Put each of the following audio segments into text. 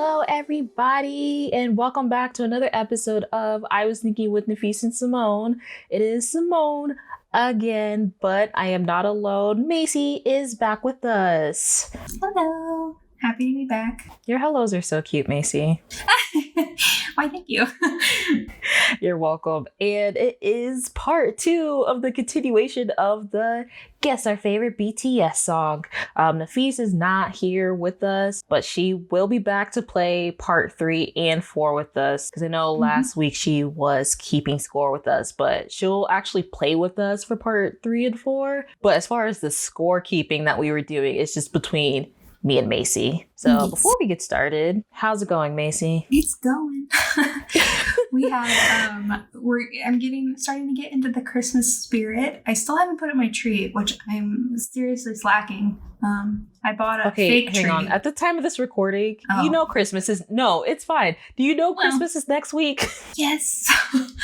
Hello, everybody, and welcome back to another episode of I Was Thinking with Nafis and Simone. It is Simone again, but I am not alone. Macy is back with us. Hello. Happy to be back. Your hellos are so cute, Macy. Why, thank you. You're welcome. And it is part 2 of the continuation of the Guess Our Favorite BTS song. Nafis is not here with us, but she will be back to play part 3 and 4 with us. Because I know last week she was keeping score with us, but she'll actually play with us for part 3 and 4. But as far as the score keeping that we were doing, it's just between me and Macy. So before we get started, how's it going, Macy? It's going. We have I'm starting to get into the Christmas spirit. I still haven't put up my tree, which I'm seriously slacking. I bought a fake tree. Hang on. At the time of this recording, you know Christmas is it's fine. Do you know Christmas is next week? Yes.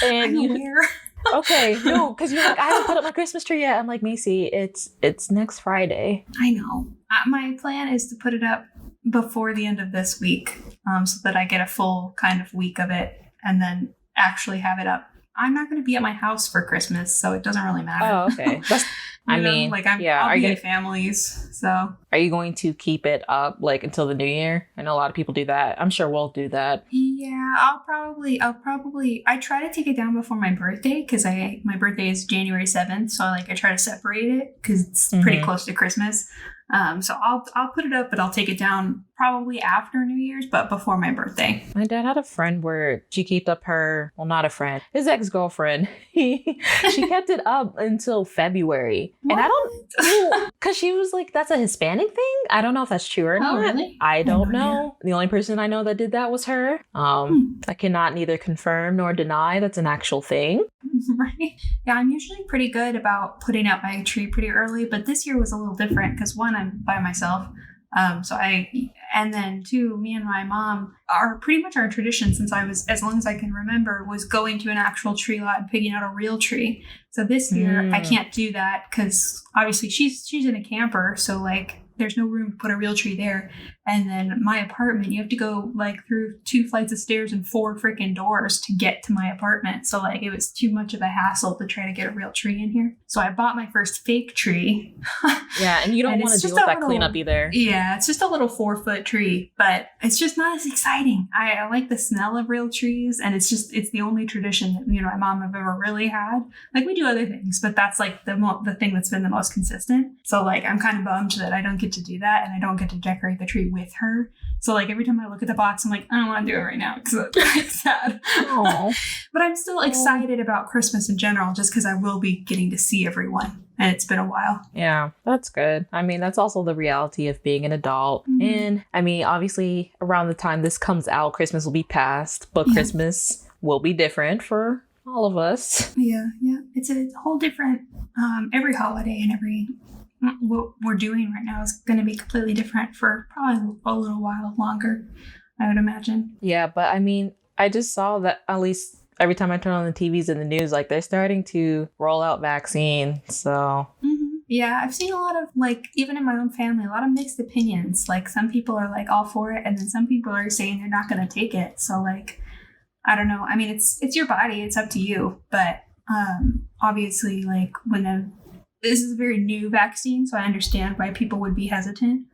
And I'm aware. Okay, no, because you're like, I haven't put up my Christmas tree yet. I'm like, Macy, it's next Friday. I know. My plan is to put it up before the end of this week, so that I get a full kind of week of it, and then actually have it up. I'm not going to be at my house for Christmas, so it doesn't really matter. Oh, okay. I'll be at families. So, are you going to keep it up like until the new year? I know a lot of people do that. I'm sure we'll do that. Yeah, I'll probably. I try to take it down before my birthday because my birthday is January 7th, so I try to separate it because it's pretty close to Christmas. So I'll put it up, but I'll take it down probably after New Year's, but before my birthday. My dad had a friend where she kept up not a friend, his ex-girlfriend. She kept it up until February. What? And I don't, because she was like, that's a Hispanic thing. I don't know if that's true or not. Oh, really? I don't know. The only person I know that did that was her. I cannot neither confirm nor deny that's an actual thing. Right. Yeah, I'm usually pretty good about putting out my tree pretty early, but this year was a little different because one, I'm by myself. And then two, me and my mom are pretty much our tradition since I was, as long as I can remember, was going to an actual tree lot and picking out a real tree. So this year I can't do that because obviously she's in a camper. So there's no room to put a real tree there. And then my apartment, you have to go through 2 flights of stairs and 4 freaking doors to get to my apartment. So it was too much of a hassle to try to get a real tree in here. So I bought my first fake tree. Yeah, and you don't want to deal with that cleanup either. Yeah, it's just a little 4-foot tree, but it's just not as exciting. I like the smell of real trees, and it's the only tradition that my mom have ever really had. We do other things, but that's the thing that's been the most consistent. So I'm kind of bummed that I don't get to do that, and I don't get to decorate the tree with her. So every time I look at the box, I'm like, I don't want to do it right now because it's sad. But I'm still excited about Christmas in general, just because I will be getting to see everyone, and it's been a while. Yeah, that's good. I mean, that's also the reality of being an adult. And I mean, obviously, around the time this comes out, Christmas will be past, but Christmas will be different for all of us. Yeah. It's a whole different, every holiday and what we're doing right now is going to be completely different for probably a little while longer, I would imagine. Yeah, but I mean, I just saw that at least every time I turn on the TVs and the news, they're starting to roll out vaccines. So yeah, I've seen a lot of even in my own family, a lot of mixed opinions. Some people are all for it, and then some people are saying they're not going to take it. So I don't know. I mean, it's your body, it's up to you. But obviously, this is a very new vaccine, so I understand why people would be hesitant.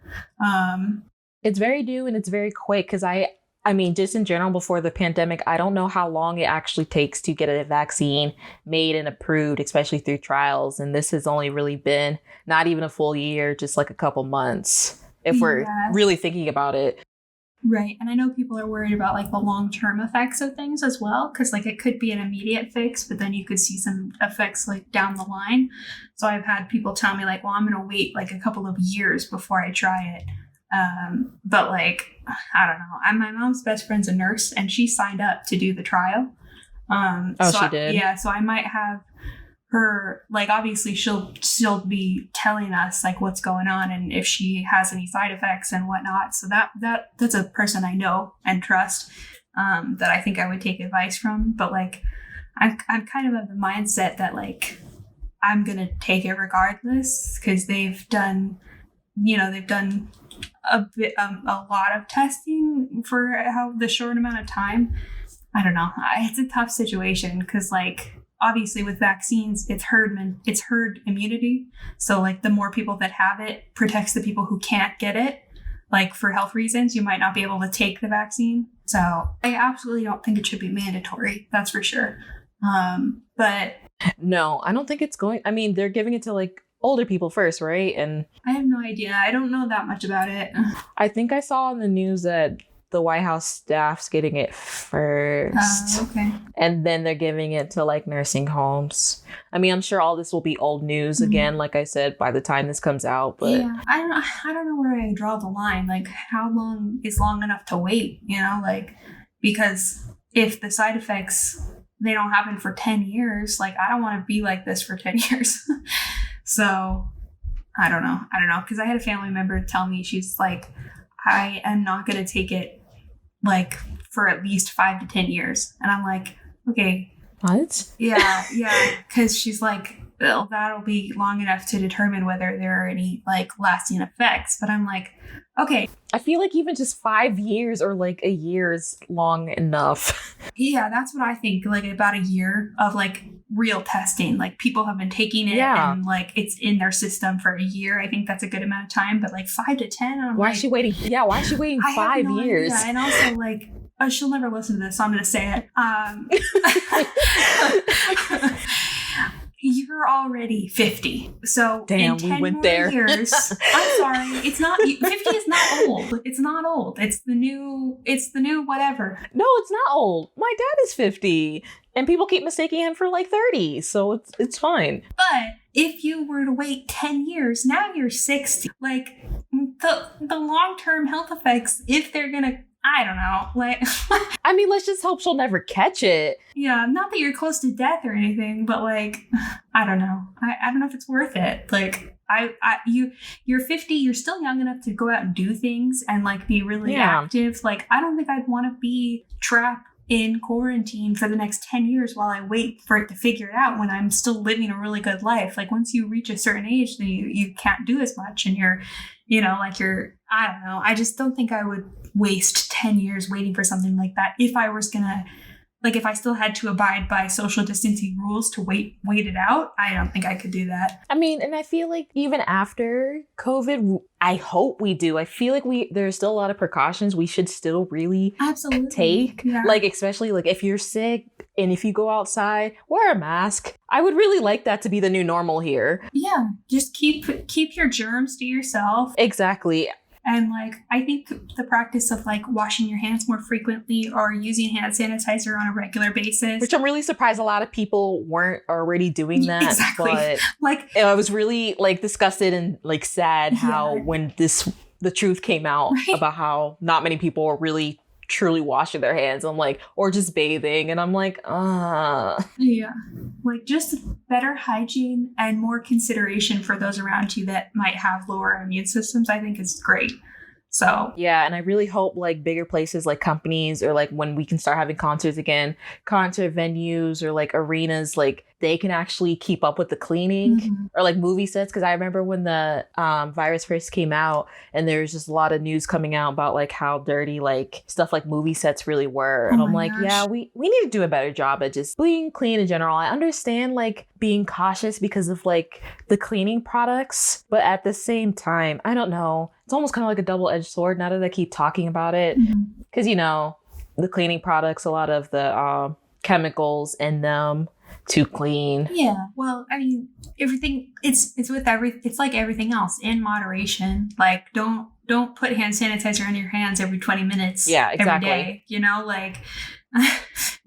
It's very new and it's very quick because I mean, just in general, before the pandemic, I don't know how long it actually takes to get a vaccine made and approved, especially through trials. And this has only really been not even a full year, just a couple months, if we're really thinking about it. Right. And I know people are worried about the long-term effects of things as well, because it could be an immediate fix, but then you could see some effects down the line. So I've had people tell me well, I'm going to wait a couple of years before I try it. But I don't know. My mom's best friend's a nurse, and she signed up to do the trial. She did? Yeah. So I might have her, obviously she'll be telling us what's going on and if she has any side effects and whatnot. So that's a person I know and trust, that I think I would take advice from. But I'm kind of the mindset that I'm gonna take it regardless, because they've done a lot of testing for how the short amount of time. I don't know. It's a tough situation because like obviously with vaccines, it's herd immunity. So like the more people that have it protects the people who can't get it. Like for health reasons, you might not be able to take the vaccine. So I absolutely don't think it should be mandatory. That's for sure. But no, I don't think it's going. I mean, they're giving it to like older people first, right? And I have no idea. I don't know that much about it. I think I saw in the news that the White House staff's getting it first. Okay. And then they're giving it to like nursing homes. I mean, I'm sure all this will be old news again, like I said, by the time this comes out. But yeah, I don't know where I draw the line. Like how long is long enough to wait, you know, like because if the side effects they don't happen for 10 years, like I don't want to be like this for 10 years. So I don't know. Because I had a family member tell me, she's like, I am not going to take it like for at least 5 to 10 years. And I'm like, okay. What? Yeah. Because she's like, well, that'll be long enough to determine whether there are any like lasting effects. But I'm like, okay. I feel like even just 5 years or like a year is long enough. Yeah, that's what I think. Like about a year of like real testing. Like people have been taking it and like it's in their system for a year. I think that's a good amount of time. But like 5 to 10, why is she waiting? Yeah, why is she waiting 5 years? Idea. And also like, she'll never listen to this, so I'm going to say it. You're already 50. So damn, in 10 we went more there. years, I'm sorry. It's not 50 is not old. It's not old. It's the new whatever. No, it's not old. My dad is 50 and people keep mistaking him for like 30. So it's fine. But if you were to wait 10 years, now you're 60. Like the long-term health effects, if they're going to, I don't know. Like, I mean, let's just hope she'll never catch it. Yeah, not that you're close to death or anything, but like, I don't know. I don't know if it's worth it. Like, you're 50. You're still young enough to go out and do things and like be really active. Like, I don't think I'd want to be trapped in quarantine for the next 10 years while I wait for it to figure it out when I'm still living a really good life. Like, once you reach a certain age, then you can't do as much and you're, I don't know. I just don't think I would waste 10 years waiting for something like that if I was gonna, like, if I still had to abide by social distancing rules to wait it out. I don't think I could do that. I mean, and I feel like even after COVID, I hope we do. I feel like there's still a lot of precautions we should still really take. Yeah. Like, especially like if you're sick and if you go outside, wear a mask. I would really like that to be the new normal here. Yeah, just keep your germs to yourself. Exactly. And like, I think the practice of like washing your hands more frequently or using hand sanitizer on a regular basis. Which I'm really surprised a lot of people weren't already doing that. Exactly. But like, I was really like disgusted and like sad how when the truth came out about how not many people were really truly washing their hands. I'm like, or just bathing. And I'm like, yeah, like just better hygiene and more consideration for those around you that might have lower immune systems, I think is great. So yeah, and I really hope like bigger places like companies or like when we can start having concerts again, concert venues or like arenas, like they can actually keep up with the cleaning or like movie sets. Because I remember when the virus first came out and there's just a lot of news coming out about like how dirty like stuff like movie sets really were. And I'm like, yeah, we need to do a better job at just being clean in general. I understand like being cautious because of like the cleaning products, but at the same time, I don't know. It's almost kind of like a double-edged sword now that I keep talking about it. Because, the cleaning products, a lot of the chemicals in them to clean. Yeah. Well, I mean, everything, it's like everything else in moderation. Like, don't put hand sanitizer on your hands every 20 minutes. Yeah, exactly. Every day, like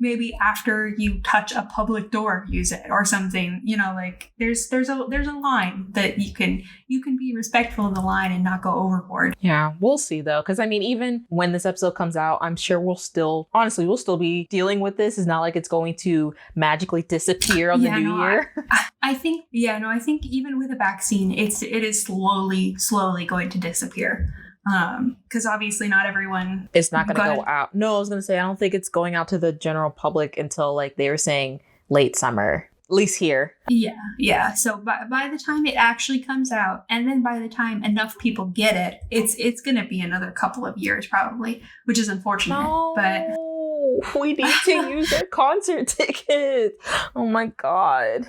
maybe after you touch a public door, use it or something, like there's a line that you can be respectful of the line and not go overboard. Yeah, we'll see though. Cause I mean, even when this episode comes out, I'm sure we'll still be dealing with this. It's not like it's going to magically disappear on the new year. I think even with a vaccine, it is slowly going to disappear. Because obviously not everyone. It's not going to go out. No, I was going to say, I don't think it's going out to the general public until like they were saying late summer. At least here. Yeah. So by the time it actually comes out, and then by the time enough people get it, it's gonna be another couple of years probably, which is unfortunate. No, but we need to use their concert tickets. Oh my god.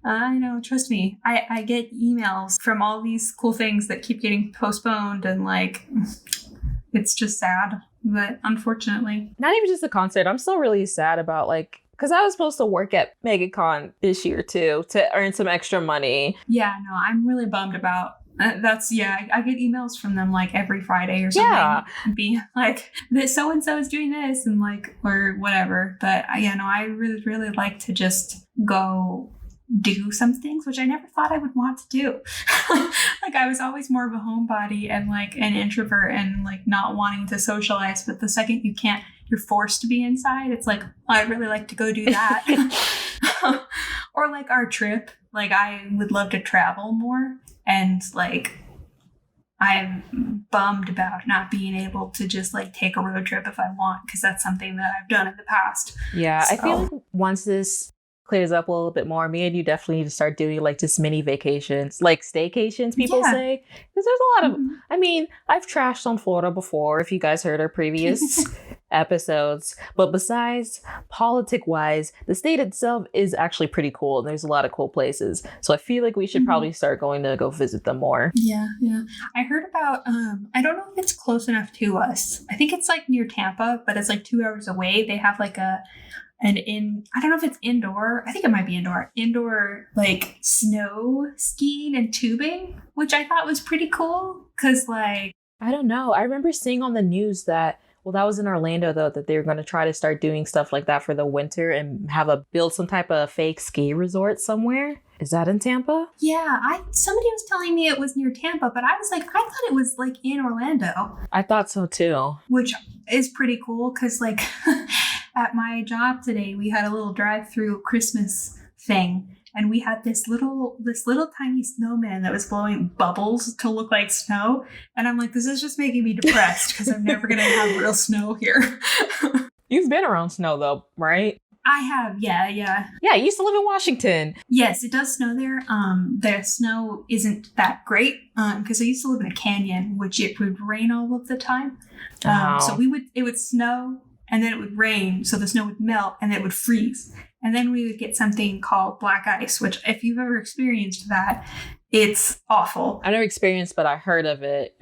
I know. Trust me. I get emails from all these cool things that keep getting postponed, and like, it's just sad. But unfortunately, not even just the concert. I'm still really sad about like, because I was supposed to work at MegaCon this year too to earn some extra money. Yeah, no, I'm really bummed about I get emails from them like every Friday or something. Yeah. Being like, this so and so is doing this and like, or whatever. But I really, really like to just go do some things, which I never thought I would want to do. Like, I was always more of a homebody and like an introvert and like not wanting to socialize. But the second you're forced to be inside, it's like, I'd really like to go do that. Or like our trip, like I would love to travel more, and like I'm bummed about not being able to just like take a road trip if I want, because that's something that I've done in the past. Yeah, So. I feel like once this clears up a little bit more, me and you definitely need to start doing like just mini vacations, like staycations, people say. Because there's a lot of, I mean, I've trashed on Florida before, if you guys heard our previous episodes. But besides politic-wise, the state itself is actually pretty cool. And there's a lot of cool places. So I feel like we should probably start going to go visit them more. Yeah. I heard about, I don't know if it's close enough to us. I think it's like near Tampa, but it's like 2 hours away. They have like I don't know if it's indoor. I think it might be indoor like snow skiing and tubing, which I thought was pretty cool. Cause like, I don't know. I remember seeing on the news that, well, that was in Orlando though, that they were going to try to start doing stuff like that for the winter and build some type of fake ski resort somewhere. Is that in Tampa? Yeah, somebody was telling me it was near Tampa, but I was like, I thought it was like in Orlando. I thought so too. Which is pretty cool because like at my job today, we had a little drive-through Christmas thing. And we had this little tiny snowman that was blowing bubbles to look like snow. And I'm like, this is just making me depressed because I'm never going to have real snow here. You've been around snow though, right? I have, yeah. Yeah, you used to live in Washington. Yes, it does snow there. The snow isn't that great because I used to live in a canyon, which it would rain all of the time. So it would snow and then it would rain. So the snow would melt and it would freeze. And then we would get something called black ice, which if you've ever experienced that, it's awful. I never experienced, but I heard of it.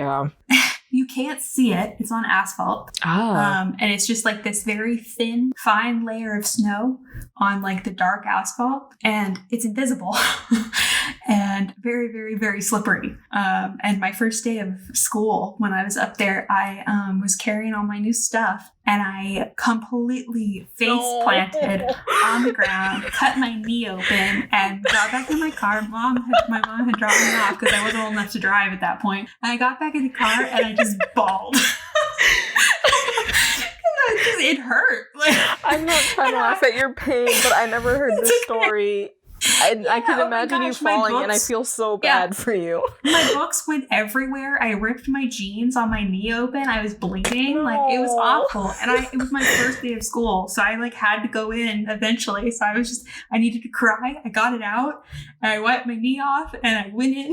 You can't see it. It's on asphalt. And it's just like this very thin, fine layer of snow on like the dark asphalt. And it's invisible and very, very, very slippery. And my first day of school, when I was up there, I was carrying all my new stuff. And I completely face planted on the ground, cut my knee open, and got back in my car. My mom had dropped me off because I wasn't old enough to drive at that point. And I got back in the car and I just bawled. It hurt. I'm not trying to laugh at your pain, but I never heard this story. I can imagine you falling, and I feel so bad for you. My books went everywhere. I ripped my jeans on my knee open. I was bleeding. Like, it was awful. And it was my first day of school, so I like had to go in eventually. So I needed to cry. I got it out, and I wiped my knee off, and I went in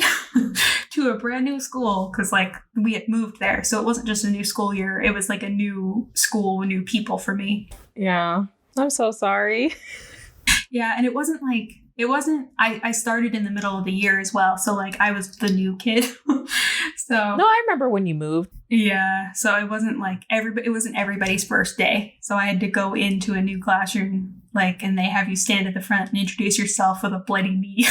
to a brand new school because like we had moved there. So it wasn't just a new school year. It was like a new school with new people for me. Yeah. I'm so sorry. Yeah, and it wasn't, I started in the middle of the year as well. So, like, I was the new kid. So. No, I remember when you moved. Yeah. So it wasn't like it wasn't everybody's first day. So I had to go into a new classroom, and they have you stand at the front and introduce yourself with a bloody knee.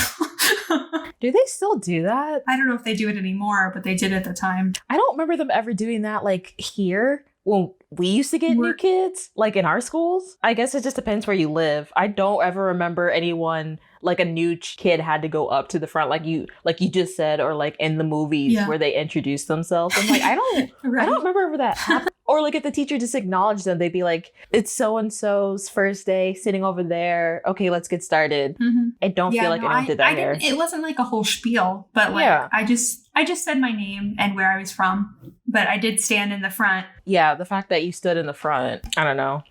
Do they still do that? I don't know if they do it anymore, but they did at the time. I don't remember them ever doing that, here. Well, we used to get new kids, in our schools. I guess it just depends where you live. I don't ever remember anyone, a new kid had to go up to the front, like you just said, or in the movies where they introduce themselves. I'm I don't remember ever that happened. Or if the teacher just acknowledged them, they'd be like, it's so-and-so's first day sitting over there. Okay, let's get started. Mm-hmm. I don't feel like anyone did that here. It wasn't a whole spiel, but I just said my name and where I was from, but I did stand in the front. Yeah, the fact that you stood in the front, I don't know.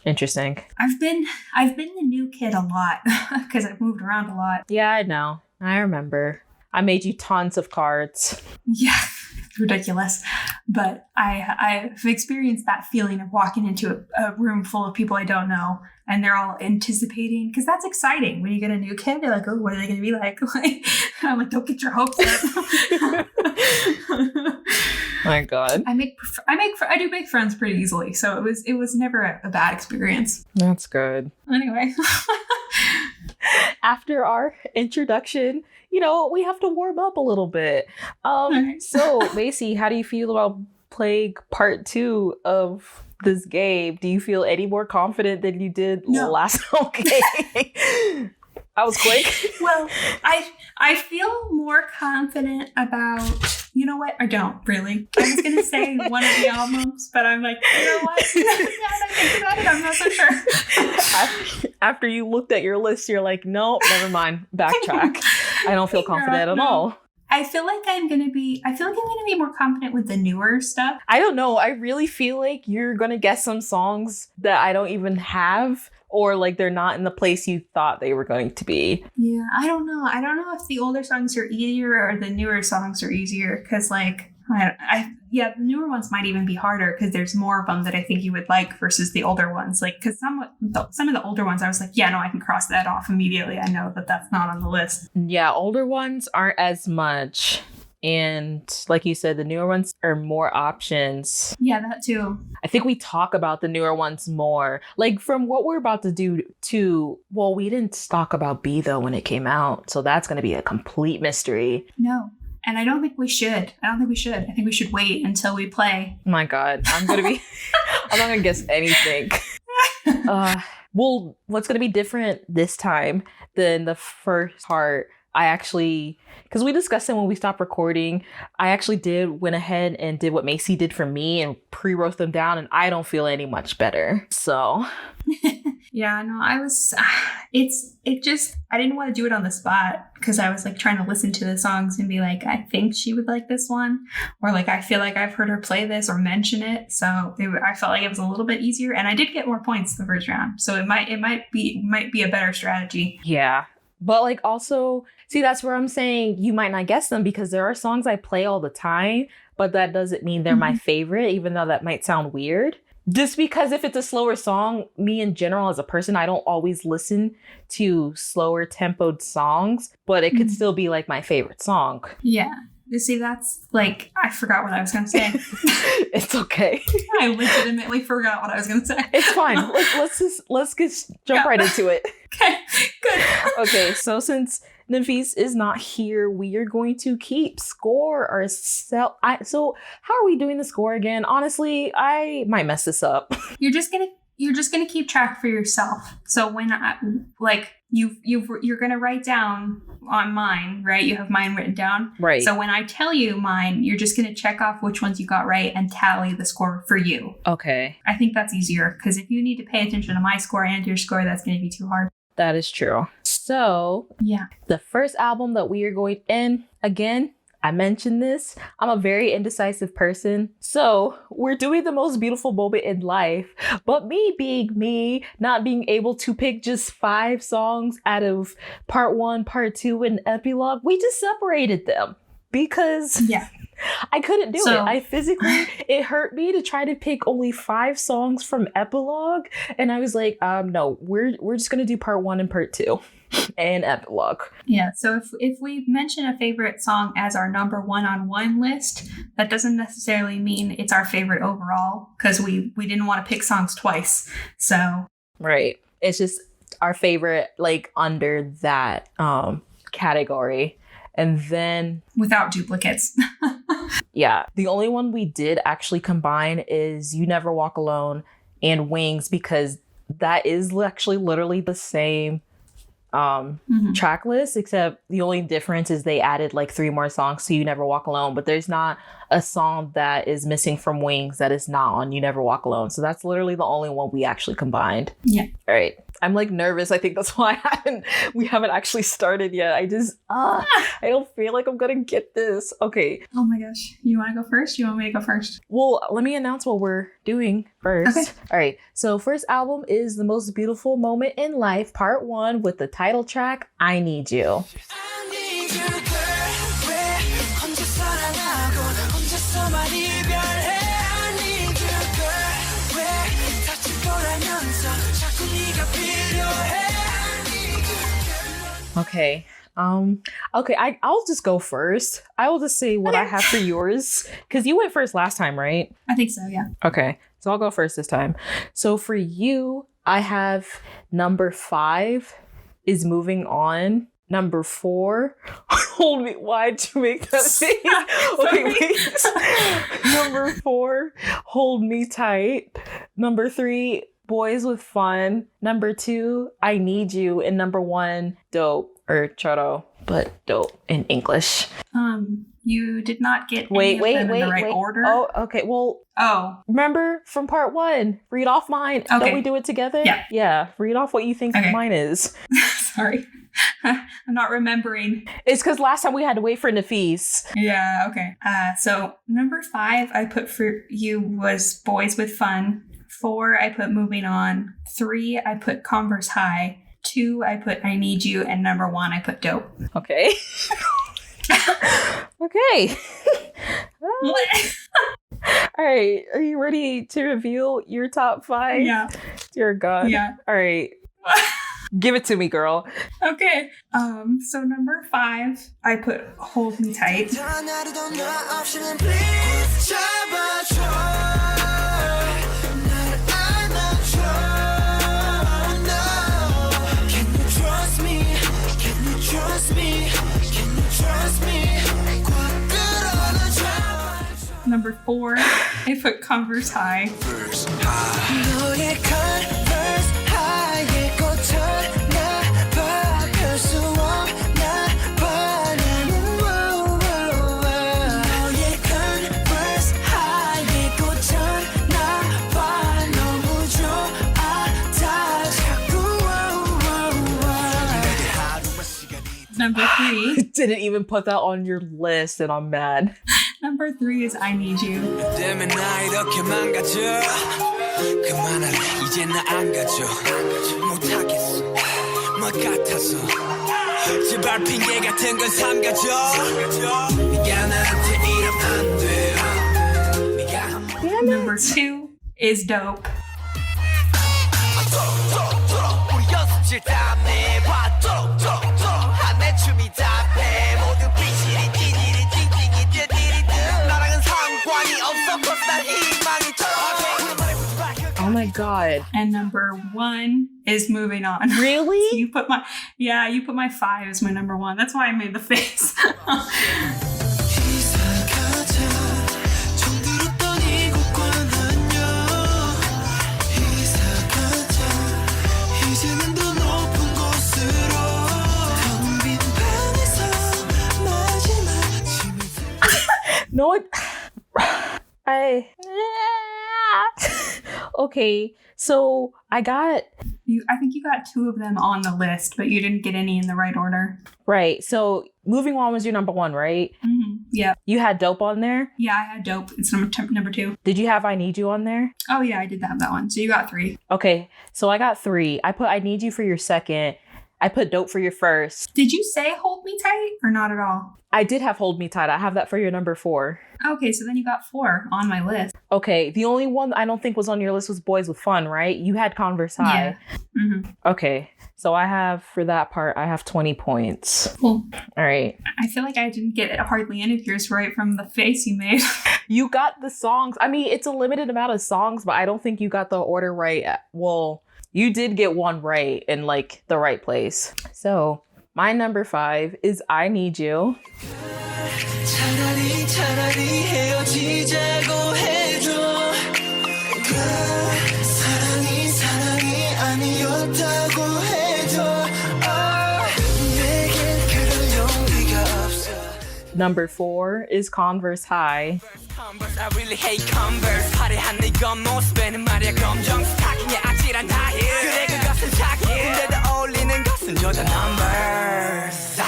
Interesting. I've been the new kid a lot because I've moved around a lot. Yeah, I know. I remember. I made you tons of cards. Yeah, ridiculous. But I've experienced that feeling of walking into a room full of people I don't know, and they're all anticipating, because that's exciting. When you get a new kid, they're like, oh, what are they going to be like? I'm like, don't get your hopes up. My God. I do make friends pretty easily, so it was never a bad experience. That's good. Anyway. After our introduction, we have to warm up a little bit. Right. So Macy, how do you feel about playing part 2 of this game? Do you feel any more confident than you did last? Okay. I was quick. Well, I feel more confident about, you know what? I don't really. I was going to say one of the albums, but I'm like, you know what? Now that I think about it, I'm not so sure. After you looked at your list, you're like, no, never mind. Backtrack. I don't feel confident at all. I feel like I'm going to be more confident with the newer stuff. I don't know. I really feel like you're going to get some songs that I don't even have, or like they're not in the place you thought they were going to be. Yeah, I don't know. I don't know if the older songs are easier or the newer songs are easier, because like, the newer ones might even be harder because there's more of them that I think you would like versus the older ones. Like, because some of the older ones, I was like, yeah, no, I can cross that off immediately. I know that that's not on the list. Yeah, older ones aren't as much. And like you said, the newer ones are more options. Yeah, that too. I think we talk about the newer ones more. Like from what we're about to do to, well, we didn't talk about B though when it came out. So that's going to be a complete mystery. No. And I don't think we should. I think we should wait until we play. My God, I'm not going to guess anything. Well, what's going to be different this time than the first part? Because we discussed it when we stopped recording, I actually went ahead and did what Macy did for me and pre-wrote them down, and I don't feel any much better. So. Yeah, no, I didn't want to do it on the spot because I was like trying to listen to the songs and be like, I think she would like this one, or like, I feel like I've heard her play this or mention it. So I felt like it was a little bit easier, and I did get more points the first round. So it might be a better strategy. Yeah. But like also, see, that's where I'm saying you might not guess them, because there are songs I play all the time, but that doesn't mean they're my favorite, even though that might sound weird. Just because if it's a slower song, me in general as a person, I don't always listen to slower tempoed songs, but it could still be like my favorite song. Yeah. You see, that's like, I forgot what I was going to say. It's okay. I legitimately forgot what I was going to say. It's fine. Let's just jump right into it. Okay, good. Okay, so since Nafis is not here, we are going to keep score ourselves. So how are we doing the score again? Honestly, I might mess this up. You're just gonna keep track for yourself. So when you're gonna write down on mine, right? You have mine written down, right? So when I tell you mine, you're just gonna check off which ones you got right and tally the score for you. Okay. I think that's easier, because if you need to pay attention to my score and your score, that's gonna be too hard. That is true. So yeah, the first album that we are going in, again, I mentioned this, I'm a very indecisive person. So we're doing the most beautiful moment in life, but me being me, not being able to pick just 5 songs out of part 1, part 2, and epilogue, we just separated them because I couldn't do it. It hurt me to try to pick only 5 songs from epilogue. And I was like, no, we're just going to do part 1 and part 2 and epilogue. Yeah. So if we mention a favorite song as our number 1 on one list, that doesn't necessarily mean it's our favorite overall, because we didn't want to pick songs twice. So. Right. It's just our favorite, like under that category. And then without duplicates. Yeah. The only one we did actually combine is You Never Walk Alone and Wings, because that is actually literally the same track list, except the only difference is they added like 3 more songs to You Never Walk Alone, but there's not a song that is missing from Wings that is not on You Never Walk Alone. So that's literally the only one we actually combined. Yeah. All right. I'm like nervous. I think that's why we haven't actually started yet. I don't feel like I'm gonna get this. Okay. Oh my gosh. You want to go first? You want me to go first? Well, let me announce what we're doing first. Okay. All right. So first album is The Most Beautiful Moment in Life, Part 1, with the title track, I Need You. Okay. I'll just go first. I will just say what I have for yours, because you went first last time, right? I think so, yeah. Okay, so I'll go first this time. So for you, I have number 5 is Moving On. Number 4, hold me. Why'd you make that face? Okay, wait. Number 4, Hold Me Tight. Number 3, Boys with Fun. Number 2, I Need You. And number 1, Dope, or Choro, but Dope in English. You did not get any of them in the right order. Oh, okay. Well, remember from part 1, read off mine. Okay. Don't we do it together? Yeah. Read off what you think mine is. Sorry. I'm not remembering. It's because last time we had to wait for Nafis. Yeah, okay. So number 5 I put for you was Boys with Fun. 4 I put Moving On. 3 I put Converse High. 2 I put I Need You. And number 1 I put Dope. Okay. Okay. All right. Are you ready to reveal your top 5? Yeah. Dear God. Yeah. All right. Give it to me, girl. Okay. So number 5, I put Hold Me Tight. Number 4, I put Converse High. Number 3. Didn't even put that on your list, and I'm mad. Number 3 is I Need You. Number 2 is Dope. Oh my God. And number 1 is Moving On. Really? So you put my 5 as my number 1. That's why I made the face. No, okay, so I think you got 2 of them on the list, but you didn't get any in the right order. Right. So Moving On was your number 1, right? Mm-hmm. Yeah. You had Dope on there? Yeah, I had Dope. It's number 2. Did you have I Need You on there? Oh yeah, I did have that one. So you got 3. Okay, so I got 3. I put I Need You for your second. I put Dope for your first. Did you say Hold Me Tight or not at all? I did have Hold Me Tight. I have that for your number 4. Okay, so then you got 4 on my list. Okay, the only one I don't think was on your list was Boys with Fun, right? You had Converse High. Yeah. Mm-hmm. Okay, so I have, for that part, I have 20 points. Cool. All right. I feel like I didn't get hardly any of yours right from the face you made. You got the songs. I mean, it's a limited amount of songs, but I don't think you got the order right. Well, you did get one right in like the right place. So my number 5 is I Need You. Number 4 is Converse High. I really hate Converse. 쓴 여자 numbers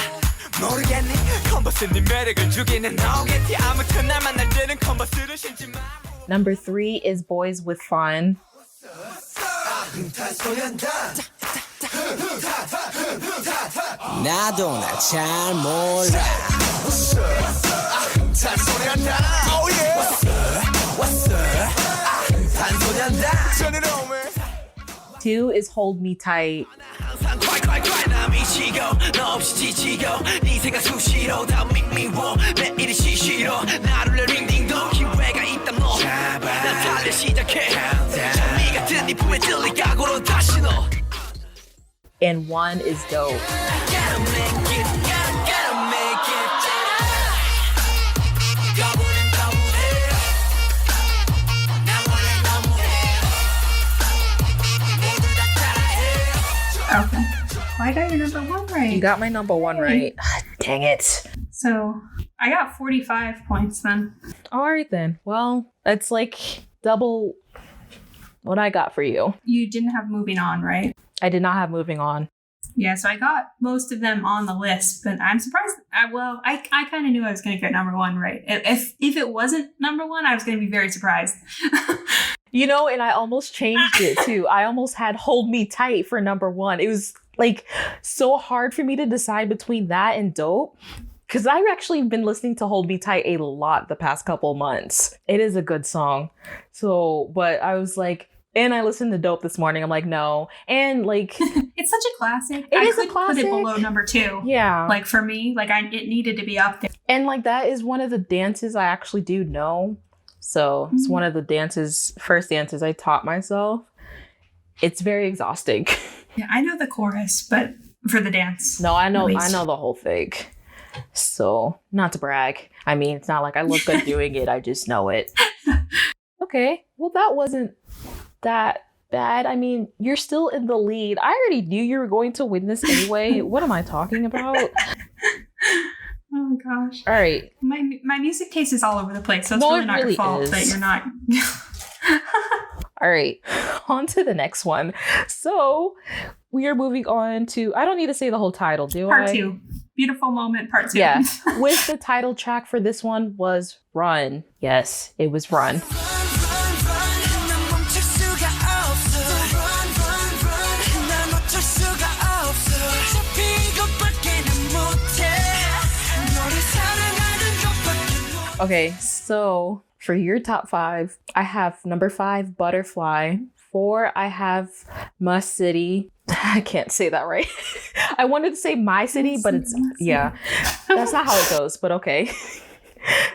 모르겠니 컨버스 네 매력을 죽이는 너겠지 아무튼 날 만날 때는 컨버스를 신지 마. Number 3 is Boys with Fun. 나도 날 잘 몰라. 잔소리한다. Oh yeah. What's up? 잔소리한다. 2 is Hold Me Tight. 콸콸콸 나 미치고 너 없이 지치고 네 생각 수시로 다 미워 매일이 시시로 나를 링딩동 기회가 있다 너 난 달려 시작해 장미 같은 네 품에 들릴 각오로 다시 너. And 1 is Dope. Gotta make it, gotta make it. 거부는 거부해. 나 원래 너무해. 모두 다 따라해. Okay. Well, I got your number 1 right. You got my number 1 right. Dang it. So I got 45 points then. All right then. Well, it's like double what I got for you. You didn't have moving on, right? I did not have Moving On. Yeah, so I got most of them on the list, but I'm surprised. I kind of knew I was going to get number 1 right. If it wasn't number 1, I was going to be very surprised. You know, and I almost changed it too. I almost had Hold Me Tight for number 1. It was like so hard for me to decide between that and Dope. Because I've actually been listening to Hold Me Tight a lot the past couple months. It is a good song. So, but I was like, and I listened to Dope this morning. I'm like, no. And like, it's such a classic. It I is a couldn't classic. put it below number 2. Yeah. Like for me, like it needed to be up there. And like that is one of the dances I actually do know. So it's one of the first dances I taught myself. It's very exhausting. Yeah, I know the chorus, but for the dance. No, I know the whole thing. So not to brag. I mean, it's not like I look good doing it. I just know it. Okay. Well, that wasn't that bad. I mean, you're still in the lead. I already knew you were going to win this anyway. What am I talking about? Oh gosh. All right. My music taste is all over the place, so it's No, really it not your really fault is. that you're not. All right. On to the next one. So we are moving on to, I don't need to say the whole title, do I? Part 2. Beautiful moment, part 2. Yeah. With the title track for this one was Run. Yes, it was Run. Okay, so for your top 5, I have number 5, Butterfly. 4, I have Must City. I can't say that right. I wanted to say My City, but it's, yeah, that's not how it goes, but okay.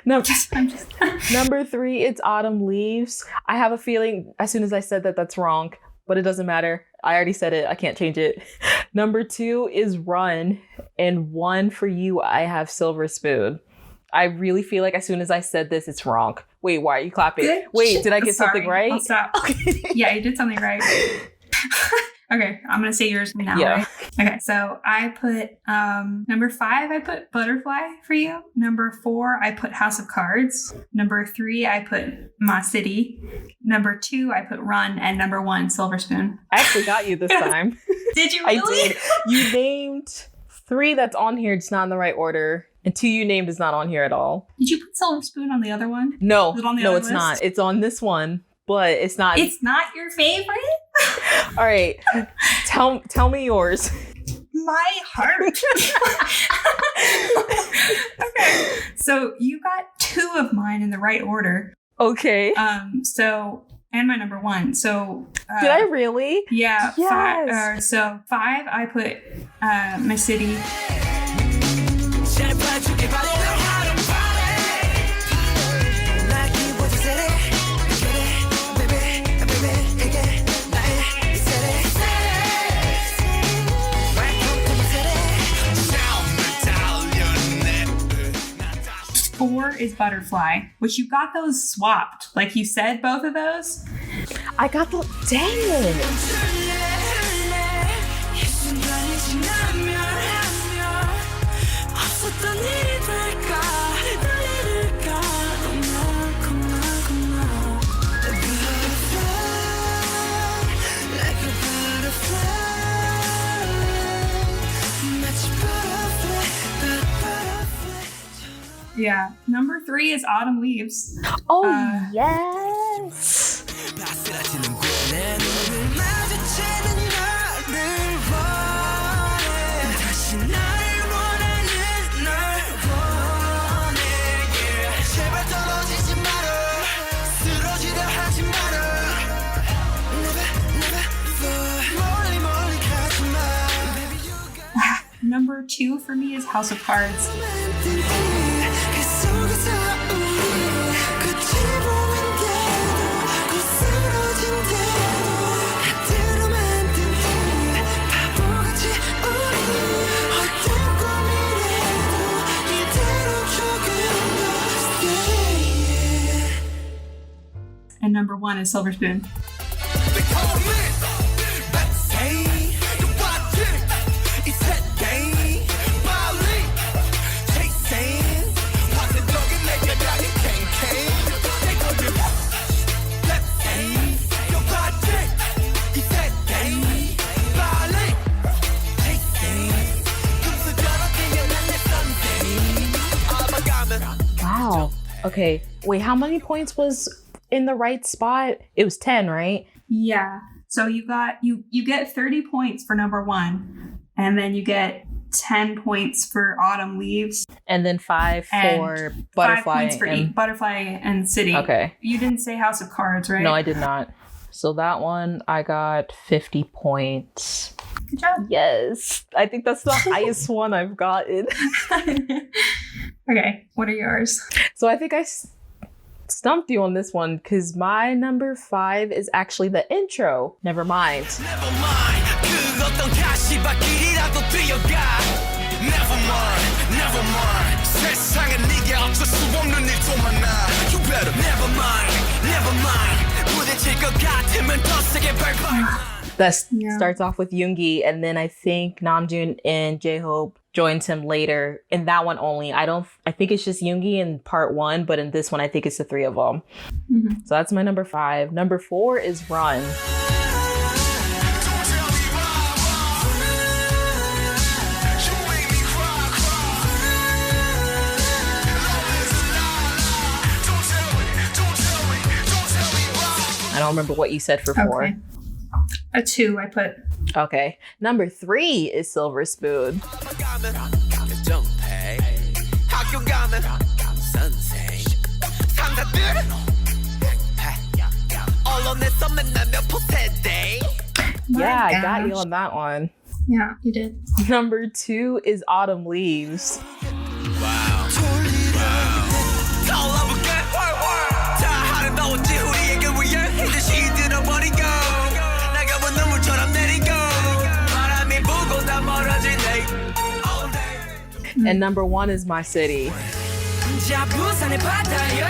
Number 3, it's Autumn Leaves. I have a feeling as soon as I said that, that's wrong, but it doesn't matter. I already said it. I can't change it. Number 2 is Run. And 1 for you, I have Silver Spoon. I really feel like as soon as I said this, it's wrong. Wait, why are you clapping? Good. Wait, did I get Sorry, something right? I'll stop. Okay. Yeah, you did something right. Okay, I'm gonna say yours now. Yeah. Right? Okay, so I put number 5, I put Butterfly for you. Number 4, I put House of Cards. Number 3, I put My City. Number 2, I put Run, and number 1, Silver Spoon. I actually got you this time. Did you really? I did. You named 3 that's on here, it's not in the right order. And 2 you named is not on here at all. Did you put Silver Spoon on the other one? No, Is it on the no, other it's list? not. It's on this one, but it's not. It's not your favorite? All right. Tell me yours. My heart. Okay. So you got 2 of mine in the right order. Okay. So and my number 1. So Did I really? Yeah. Yes. 5, 5 I put My City. Is Butterfly, which you got those swapped. Like you said, both of those. I got the. Dang it. Yeah. Number 3 is Autumn Leaves. Oh, yes. 바스라지는 곳 내 눈을 마주치는 나를 원해 다시 나를 원하는 날 원해 yeah. 제발 떨어지지 마라 쓰러지려 하지 마라 never fall 멀리 멀리 가지 마 Baby you got Number 2 for me is House of Cards. 그 속에서 우리 끝이 보인대도 곧 쓰러진대도 하트로 만든 바보같이 우리 헛된 꿈이래도 이대로 조금 더 stay And number 1 is Silver Spoon. They call me Let's say you watch it It's that game Molly Chasing 완전 적인 내게 달린 캥캥 They call you Let's say you watch it It's that game Molly Chasing 금수저로 뛰어난 내 Sunday 알아가면 Wow. Okay. Wait, how many points was in the right spot? It was 10, right? Yeah. So you get 30 points for number 1, and then you get 10 points for Autumn Leaves, And then 5 and for 5 Butterfly. points for and... Butterfly and City. Okay. You didn't say House of Cards, right? No, I did not. So that one, I got 50 points. Good job. Yes. I think that's the highest one I've gotten. Okay. What are yours? So I think I stumped you on this one because my number 5 is actually the intro. Never mind. Never mind 그 어떤 가시밭길이라도 뛰어가 Never mind 세상에 네게 어쩔 수 없는 일도 많아 You better never mind 부딪힐 것 같으면 더 세게 밟아 That Yeah. starts off with Yoongi, and then I think Namjoon and J-Hope joins him later. In that one only, I think it's just Yoongi in part 1, but in this one, I think it's the 3 of them. Mhm. So that's my number 5. Number 4 is Run. Don't tell me why You make me cry Love is a lie Don't tell me why I don't remember what you said for 4. Okay. A 2 I put. Okay. Number 3 is Silver Spoon. 정패 학교 가면 선생 상사들 언론에서 맨날 몇 퍼센트 Yeah, I My got you gosh. on that one. Yeah, you did. Number 2 is Autumn Leaves. 더러운게 활활 다 하는 너지 우리에게 위해 힘듯이 들어버리고 나가본 눈물처럼 내리고 바람이 불고 다 멀어지네 all day And number 1 is My City. 자 부산의 바다에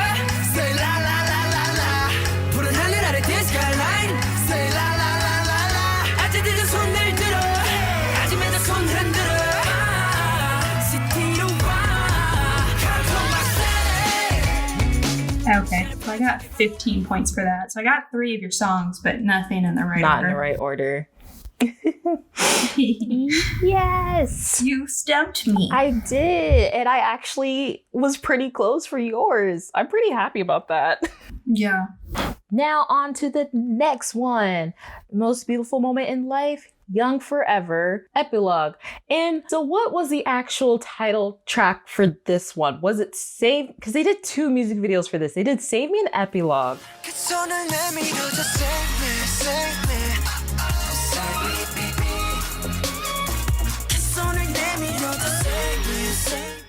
Say la la la la la 푸른 하늘 아래 the skyline Say la la la la la 아직 늦은 손을 들어 아직 맨날 손 흔들어 시티로 와 Come to my city Okay. So I got 15 points for that. So I got 3 of your songs, but nothing in the right Not order. in the right order. Yes! You stumped me. I did. And I actually was pretty close for yours. I'm pretty happy about that. Yeah. Now on to the next one. Most beautiful moment in life, Young Forever, epilogue. And so what was the actual title track for this one? Was it Save? Because they did 2 music videos for this. They did Save Me and Epilogue. 그 손을 내밀어줘 save me save me 그 손을 내밀어줘 save me save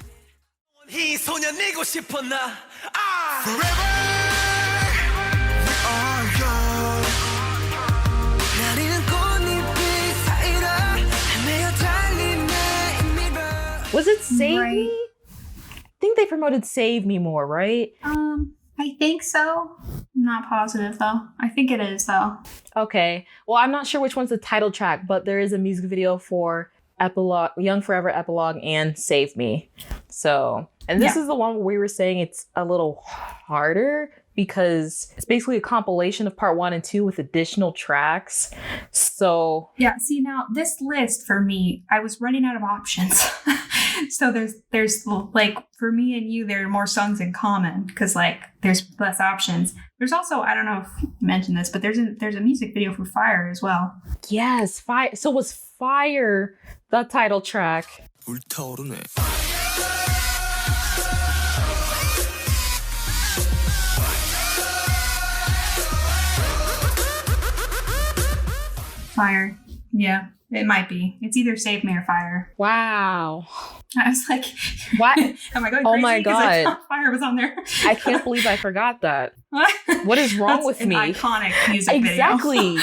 me 이 소년이고 싶어 나 Forever we are young 나리는 꽃잎이 사이로 헤매어 달리네 이 미러 Was it Save Right. Me? I think they promoted Save Me more, right? I think so. I'm not positive though. I think it is though. Okay. Well, I'm not sure which one's the title track, but there is a music video for Epilogue, Young Forever Epilogue, and Save Me. So, and this Yeah. is the one where we were saying it's a little harder because it's basically a compilation of part 1 and 2 with additional tracks. So, Yeah, see now this list for me, I was running out of options. So there's like for me and you, there are more songs in common because like there's less options. There's also, I don't know if you mentioned this, but there's a music video for Fire as well. Yes, Fire. So was Fire the title track? 불타오르네. Fire. Yeah, it might be. It's either Save Me or Fire. Wow. I was like, What? am I going crazy? Oh my 'Cause I God. thought Fire was on there. I can't believe I forgot that. What is wrong That's with an me? iconic music video. Exactly.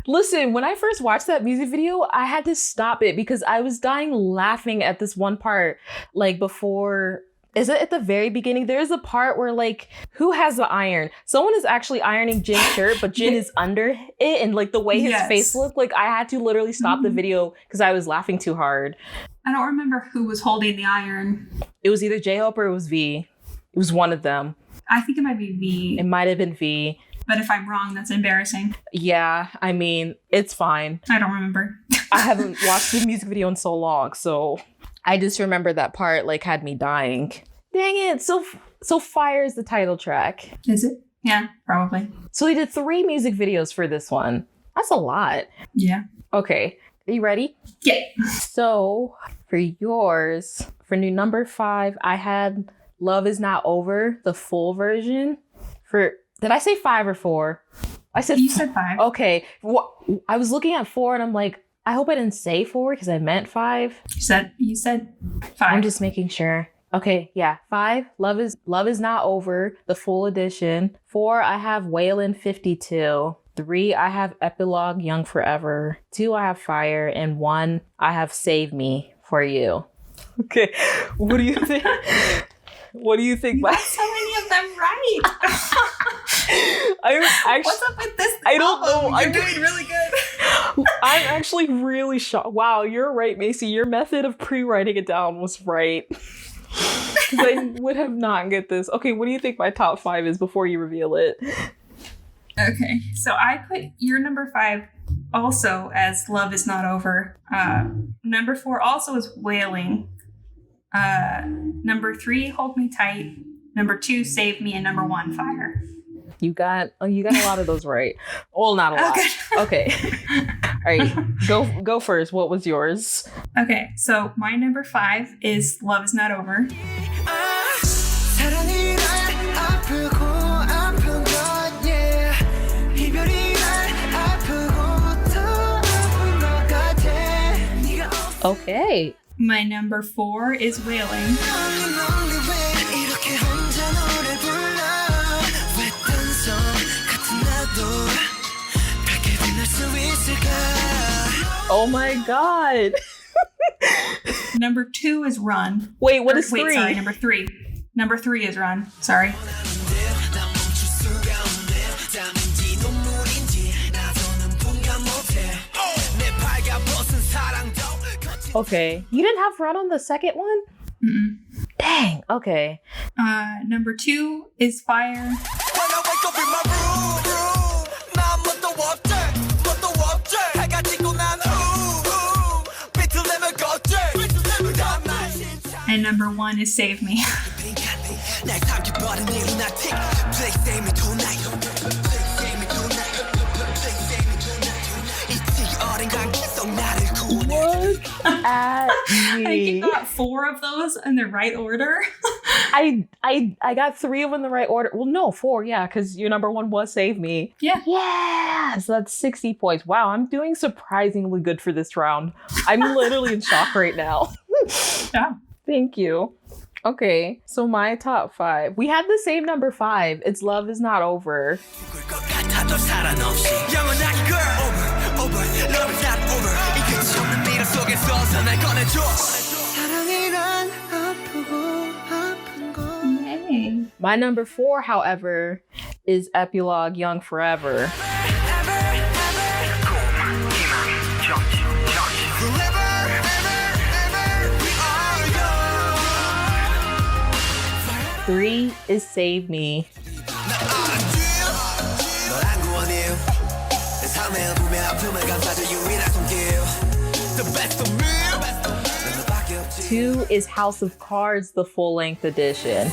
Listen, when I first watched that music video, I had to stop it because I was dying laughing at this one part. Like before, is it at the very beginning? There's a part where like, who has the iron? Someone is actually ironing Jin's shirt, but Jin is under it. And like the way his face looked, like I had to literally stop the video because I was laughing too hard. I don't remember who was holding the iron. It was either J-Hope or it was V. It was one of them. I think it might be V. It might have been V. But if I'm wrong, that's embarrassing. Yeah, I mean, it's fine. I don't remember. I haven't watched the music video in so long, so I just remember that part like had me dying. Dang it! So Fire is the title track. Is it? Yeah, probably. So they did 3 music videos for this one. That's a lot. Yeah. Okay, are you ready? Yeah. So for yours, for new number 5, I had Love Is Not Over, the full version. Did I say 5 or 4? I said You said 5. Okay. I was looking at 4 and I'm like, I hope I didn't say 4 because I meant 5. You said 5. I'm just making sure. Okay, yeah. 5, Love is Not Over, the full edition. 4, I have Waylon 52. 3, I have Epilogue Young Forever. 2, I have Fire. And 1, I have Save Me for You. Okay. What do you think? What do you think? You got so many of them right. I'm actually, What's up with this? I don't album? know. You're doing really good. I'm actually really shocked. Wow, you're right, Macy. Your method of pre-writing it down was right. Because I would have not get this. Okay, what do you think my top 5 is before you reveal it? Okay, so I put your number 5 also as Love Is Not Over. Number 4 also is Wailing. Number 3, Hold Me Tight. Number 2, Save Me. And number 1, Fire. You got a lot of those right. Well, not a lot. Okay. All right, go first. What was yours? Okay, so my number 5 is Love Is Not Over. Okay. My number 4 is Wailing. Oh my god. Number 2 is Run. Wait, what is 3? Wait, sorry, number 3. Number 3 is Run. Sorry. Okay. You didn't have Run on the second one? Mm-mm. Dang. Okay. Number 2 is Fire. And number 1 is Save Me. Look at I think me. you got 4 of those in the right order. I got 3 of them in the right order. Well, no, 4, yeah, because your number 1 was Save Me. Yeah. Yeah, so that's 60 points. Wow, I'm doing surprisingly good for this round. I'm literally in shock right now. Yeah. Thank you. Okay, so my top 5. We had the same number 5. It's Love Is Not Over. Yay. My number 4, however, is Epilogue Young Forever. Three is Save Me. 2 is House of Cards, the full-length edition.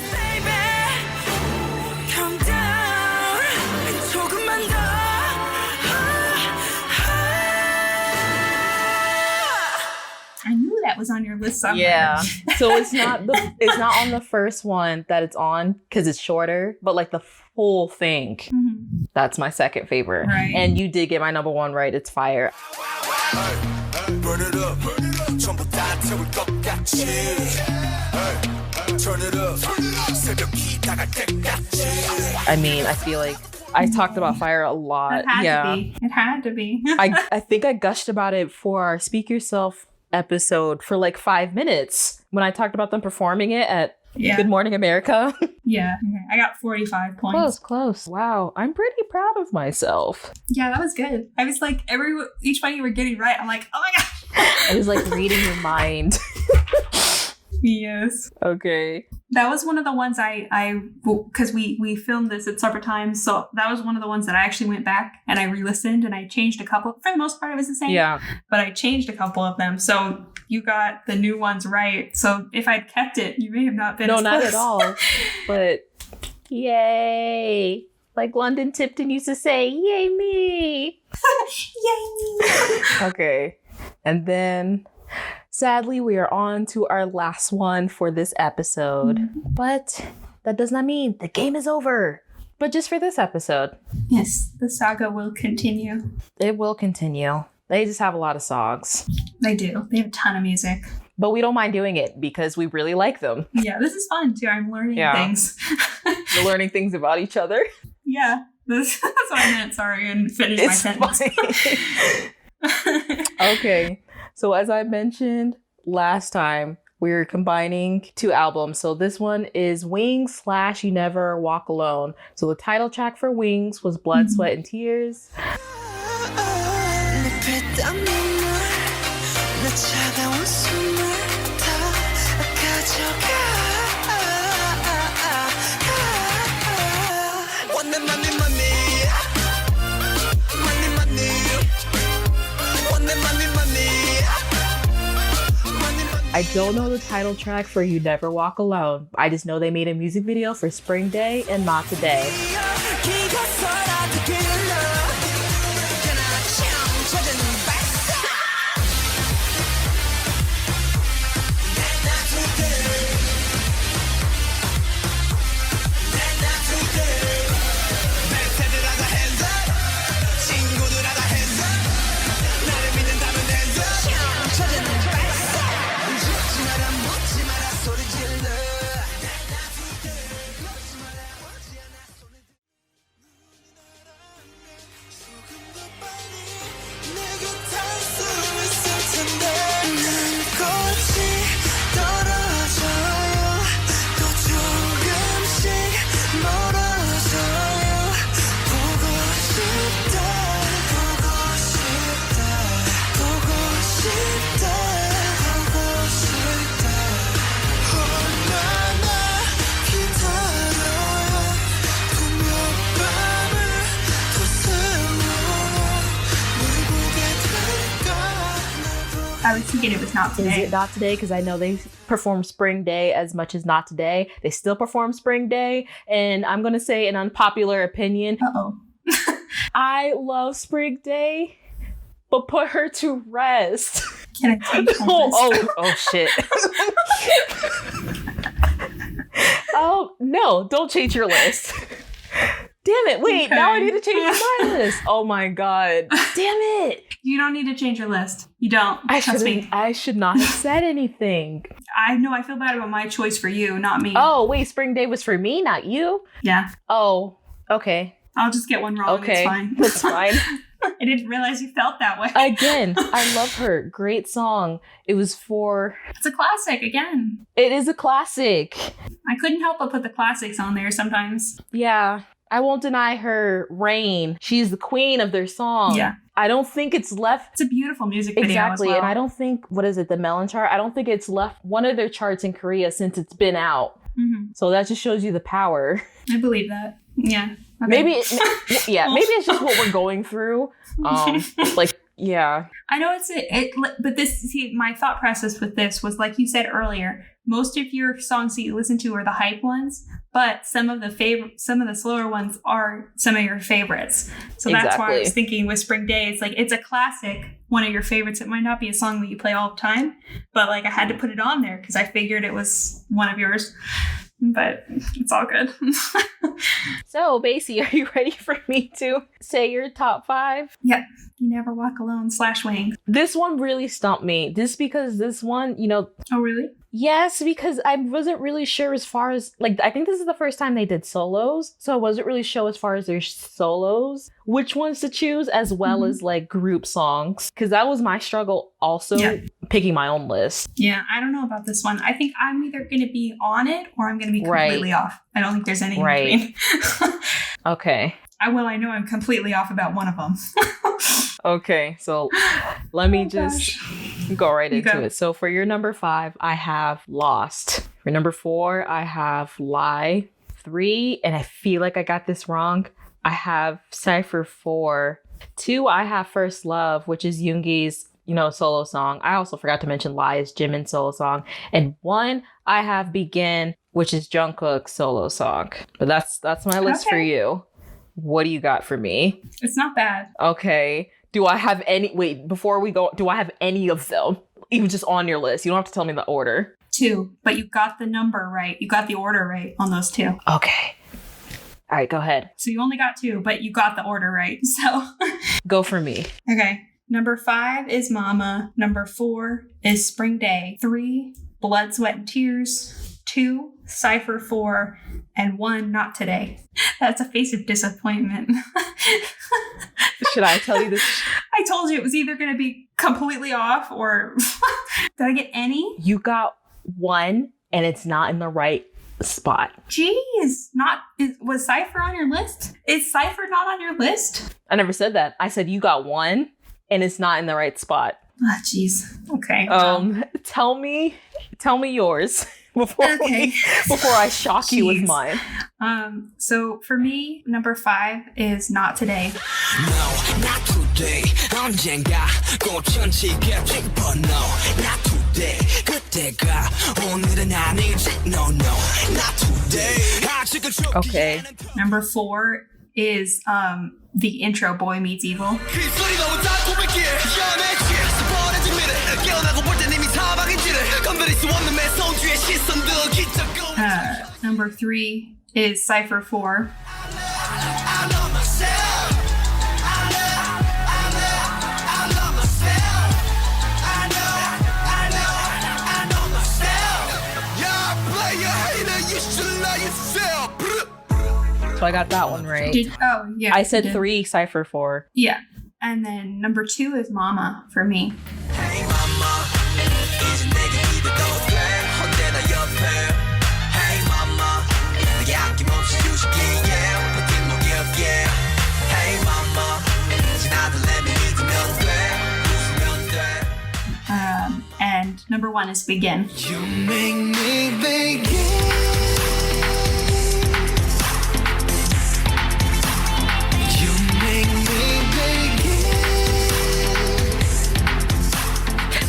Calm down. 조금만 더. I knew that was on your list somewhere. Yeah. So it's not on the first one that it's on because it's shorter, but like the full thing. Mm-hmm. That's my second favorite. Right. And you did get my number 1 right. It's Fire. Burn it up. 전부 다 태울 것 같이. Turn it up. 새벽이 다가갈 때까지. I mean, I feel like I talked about Fire a lot. It had to be. I think I gushed about it for our Speak Yourself episode for like 5 minutes when I talked about them performing it at Good Morning America. Yeah. Okay. I got 45 points. Close. Wow. I'm pretty proud of myself. Yeah, that was good. I was like, each one you were getting right, I'm like, oh my gosh. I was like reading your mind. Yes. Okay. That was one of the ones because we filmed this at separate times. So that was one of the ones that I actually went back and I re-listened and I changed a couple. For the most part, it was the same. Yeah. But I changed a couple of them. So you got the new ones right. So if I'd kept it, you may have not been as not close. at all. But yay. Like London Tipton used to say, yay me. Yay me. Okay. And then sadly, we are on to our last one for this episode. Mm-hmm. But that does not mean the game is over. But just for this episode. Yes, the saga will continue. It will continue. They just have a lot of songs. They do. They have a ton of music. But we don't mind doing it because we really like them. Yeah, this is fun too. I'm learning things. We're learning things about each other. Yeah, that's what I meant. Sorry, and finish my sentence. Okay. So as I mentioned last time, we're combining 2 albums. So this one is Wings / You Never Walk Alone. So the title track for Wings was Blood, Sweat, and Tears. I don't know the title track for You Never Walk Alone. I just know they made a music video for Spring Day and Not Today. I was thinking it was Not Today. Is it Not Today? Because I know they perform Spring Day as much as Not Today. They still perform Spring Day. And I'm going to say an unpopular opinion. Uh-oh. I love Spring Day, but put her to rest. Can I take oh, shit. Oh, no, don't change your list. Damn it. Wait, Okay. now I need to change my list. Oh my God. Damn it. You don't need to change your list. You don't. Trust me. I should not have said anything. I know. I feel bad about my choice for you, not me. Oh, wait, Spring Day was for me, not you? Yeah. Oh, okay. I'll just get one wrong. Okay, It's fine. that's fine. I didn't realize you felt that way. Again, I love her. Great song. It was for... It's a classic, again. It is a classic. I couldn't help but put the classics on there sometimes. Yeah. I won't deny her reign. She's the queen of their song. Yeah. I don't think it's left... It's a beautiful music video Exactly. as well. And I don't think... What is it? The Melon chart? I don't think it's left one of their charts in Korea since it's been out. Mm-hmm. So that just shows you the power. I believe that. Yeah. Okay. Maybe, maybe it's just what we're going through. Like Yeah. I know but my thought process with this was like you said earlier. Most of your songs that you listen to are the hype ones, but some of the slower ones are some of your favorites. So that's why I was thinking with Spring Day, it's like it's a classic, one of your favorites. It might not be a song that you play all the time, but like I had to put it on there because I figured it was one of yours. But it's all good. So, Macy, are you ready for me to say your top 5? Yep. You Never Walk Alone / Wings. This one really stumped me. Just because this one, Oh, really? Yes, because I wasn't really sure as far as, like, I think this is the first time they did solos, so I wasn't really sure as far as their solos, which ones to choose, as well as, like, group songs, because that was my struggle also, picking my own list. Yeah, I don't know about this one. I think I'm either going to be on it or I'm going to be completely off. I don't think there's any in between. Okay. I know I'm completely off about one of them. Okay, so let me just go right into it. So for your number 5, I have Lost. For number 4, I have Lie. 3, and I feel like I got this wrong, I have Cypher 4. 2, I have First Love, which is Yoongi's, solo song. I also forgot to mention Lie is Jimin's solo song. And 1, I have Begin, which is Jungkook's solo song. But that's my list for you. What do you got for me? It's not bad. Okay. Do I have before we go, do I have any of them? Even just on your list? You don't have to tell me the order. 2, but you got the number right. You got the order right on those 2. Okay. All right, go ahead. So you only got 2, but you got the order right. So go for me. Okay. Number 5 is Mama. Number 4 is Spring Day. 3, Blood, Sweat, and Tears. 2, Cypher 4. And 1, Not Today. That's a face of disappointment. Should I tell you this? I told you it was either going to be completely off or... Did I get any? You got 1, and it's not in the right spot. Jeez. Was Cypher on your list? Is Cypher not on your list? I never said that. I said you got 1, and it's not in the right spot. Ah, jeez. Okay. Tell me yours. Before I shock you with mine. So for me, number 5 is Not Today. No, not today. 언젠가 꽃천지게 피고 no, not today. 그때가 오늘은 아니지. No, not today. 아직은 Okay. Number 4 is the intro Boy Meets Evil. Number 3 is Cypher 4. So I got that one right. Yeah. I said 3, Cypher 4. Yeah. And then number 2 is Mama for me. Hey mama, 이제 내게 입을 돼. 언제나 옆에. Hey mama, 내게 아낌없이 주시기에 버틴 목욕에. Hey mama, 이제 나도 let me 믿으면 돼. 웃으면 돼. And number 1 is Begin. You make me begin.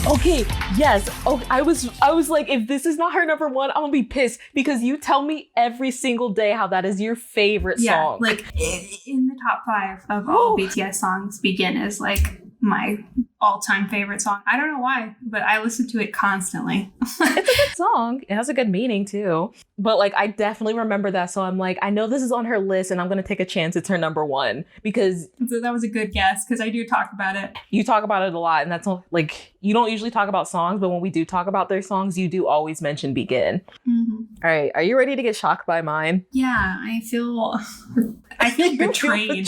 Okay, yes. Oh, I was like, if this is not her number 1, I'm gonna be pissed because you tell me every single day how that is your favorite song. Yeah, like in the top 5 of all BTS songs, Begin is like my all-time favorite song. I don't know why, but I listen to it constantly. It's a good song. It has a good meaning too. But like, I definitely remember that. So I'm like, I know this is on her list and I'm going to take a chance it's her number 1 because... So that was a good guess because I do talk about it. You talk about it a lot and that's like, you don't usually talk about songs, but when we do talk about their songs, you do always mention Begin. Mm-hmm. All right. Are you ready to get shocked by mine? Yeah, I feel betrayed.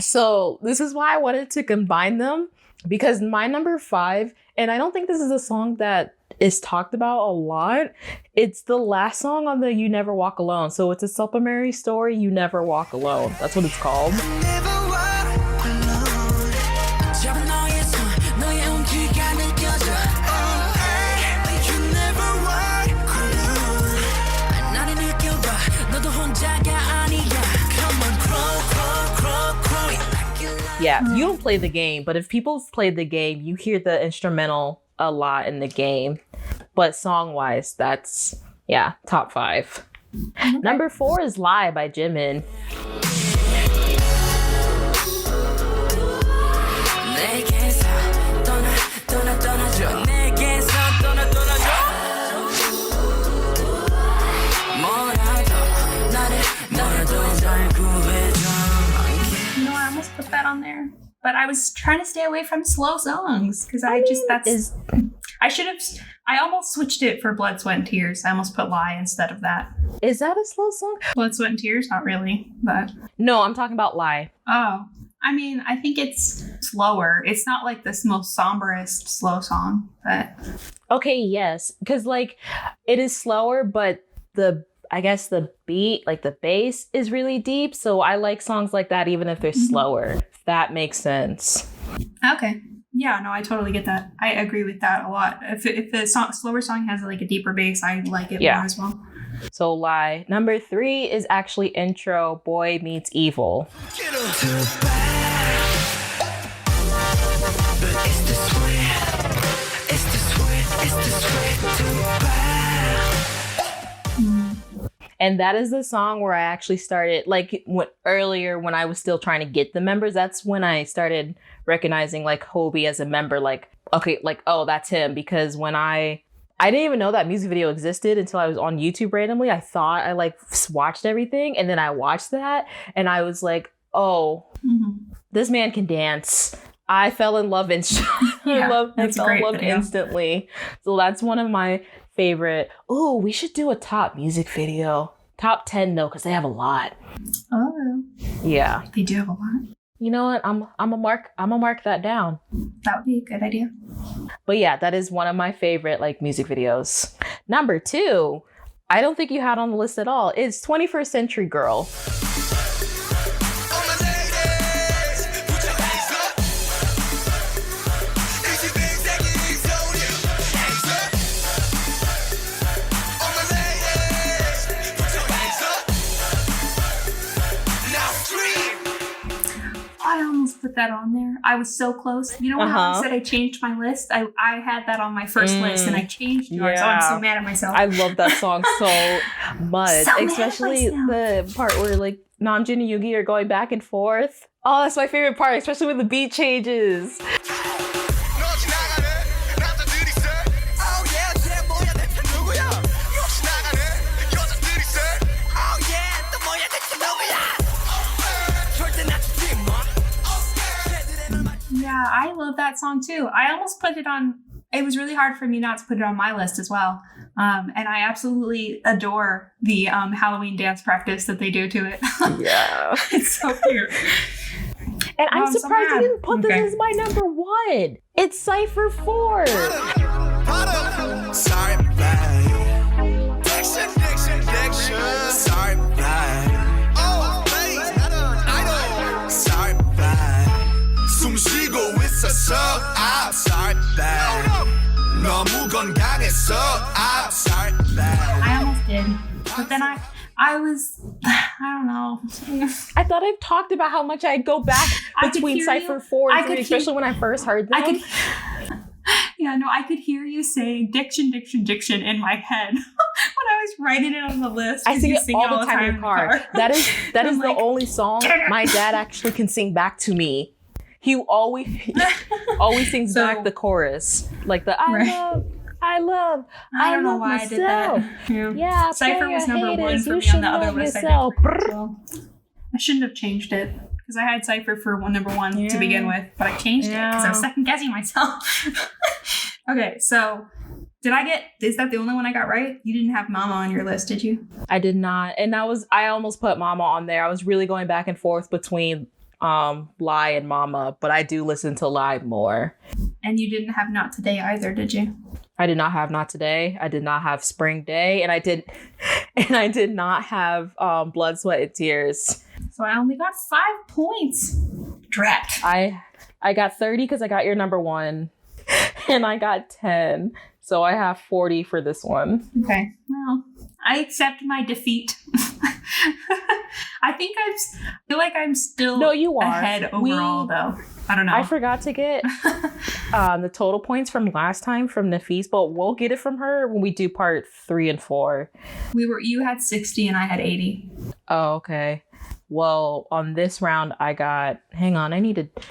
So this is why I wanted to combine them because my number 5, and I don't think this is a song that is talked about a lot. It's the last song on the You Never Walk Alone. So it's a supplementary story, You Never Walk Alone. That's what it's called. Yeah, you don't play the game, but if people have played the game, you hear the instrumental a lot in the game. But song-wise, that's, yeah, top 5. Number 4 is Lie by Jimin. I almost put that on there, but I was trying to stay away from slow songs because I almost switched it for Blood, Sweat, and Tears. I almost put Lie instead of that. Is that a slow song? Blood, Sweat, and Tears? Not really, but... No, I'm talking about Lie. Oh. I mean, I think it's slower. It's not like this most somberest slow song, but... Okay, yes. Because, like, it is slower, but I guess the beat, like the bass, is really deep. So I like songs like that even if they're slower. If that makes sense. Okay. Yeah, no, I totally get that. I agree with that a lot. If the slower song has like a deeper bass, I like it more as well. So Lie. Number 3 is actually Intro, Boy Meets Evil. And that is the song where I actually started, like, earlier when I was still trying to get the members. That's when I started recognizing, like, Hobie as a member. Like, okay, like, oh, that's him. Because when I didn't even know that music video existed until I was on YouTube randomly. I thought I, like, watched everything. And then I watched that. And I was like, oh, this man can dance. I fell in love instantly. I fell in love instantly. So that's one of my favorite. Oh, we should do a top music video. Top 10 though, because they have a lot. Oh. Yeah. They do have a lot. You know what? I'm a mark that down. That would be a good idea. But yeah, that is one of my favorite like music videos. Number 2, I don't think you had on the list at all. It's 21st Century Girl. Put that on there. I was so close. You know when I said I changed my list? I had that on my first list and I changed yours. So I'm so mad at myself. I love that song so much. So especially the part where like Namjoon and Yoongi are going back and forth. Oh, that's my favorite part, especially when the beat changes. Yeah, I love that song too. I almost put it on. It was really hard for me not to put it on my list as well. And I absolutely adore the Halloween dance practice that they do to it. Yeah. It's so cute. And I'm surprised you didn't put this as my number 1. It's Cypher 4. Sorry, babe. Sorry, babe. Oh, babe. Sorry, babe. 숨 쉬고 있었어. I'm sorry, babe. 너무 건강했어. I'm sorry, babe. I almost did, but then I was, I don't know. I thought I've talked about how much I go back between Cypher 4 and 3, especially when I first heard them. I could hear you saying diction in my head when I was writing it on the list. I sing it all the time in the car. That is the only song my dad actually can sing back to me. He always sings back the chorus, like the I love don't know why myself. I did that. Yeah, Cypher was number 1 for me on the other list. I shouldn't have changed it because I had Cypher for number 1 to begin with, but I changed it because I was second guessing myself. Okay, so is that the only one I got right? You didn't have Mama on your list, did you? I did not, and I almost put Mama on there. I was really going back and forth between Lie and Mama, but I do listen to Lie more. And you didn't have Not Today either, did you? I did not have Not Today. I did not have Spring Day, and I did not have Blood, Sweat, and Tears. So I only got 5 points. Drat. I got 30 because I got your number 1, and I got 10. So I have 40 for this one. Okay. Well, I accept my defeat. I think feel like I'm still No, you are. ahead overall, though. I don't know. I forgot to get the total points from last time from Nafis, but we'll get it from her when we do part 3 and 4. You had 60 and I had 80. Oh, okay. Well, on this round, I got, hang on,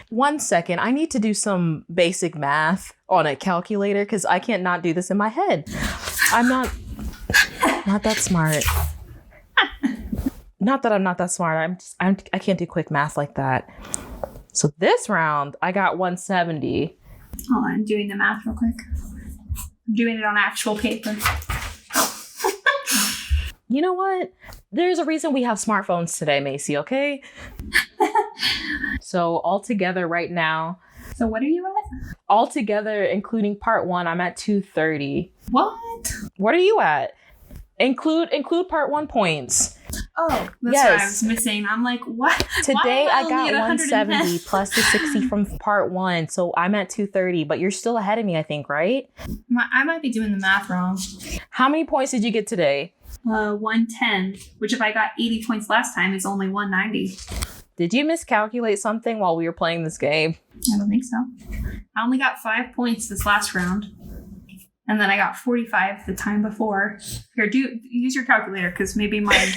1 second. I need to do some basic math on a calculator because I can't not do this in my head. I'm not that smart. Not that I'm not that smart. I can't do quick math like that. So this round, I got 170. Hold on, I'm doing the math real quick. I'm doing it on actual paper. You know what? There's a reason we have smartphones today, Macy, okay? So altogether right now. So what are you at? Altogether, including part 1, I'm at 230. What? What are you at? Include part 1 points. Oh, that's what I was missing. I'm like, what? Today I got 170 plus the 60 from part 1. So I'm at 230, but you're still ahead of me, I think, right? I might be doing the math wrong. How many points did you get today? 110, which if I got 80 points last time is only 190. Did you miscalculate something while we were playing this game? I don't think so. I only got 5 points this last round. And then I got 45 the time before. Here, use your calculator because maybe my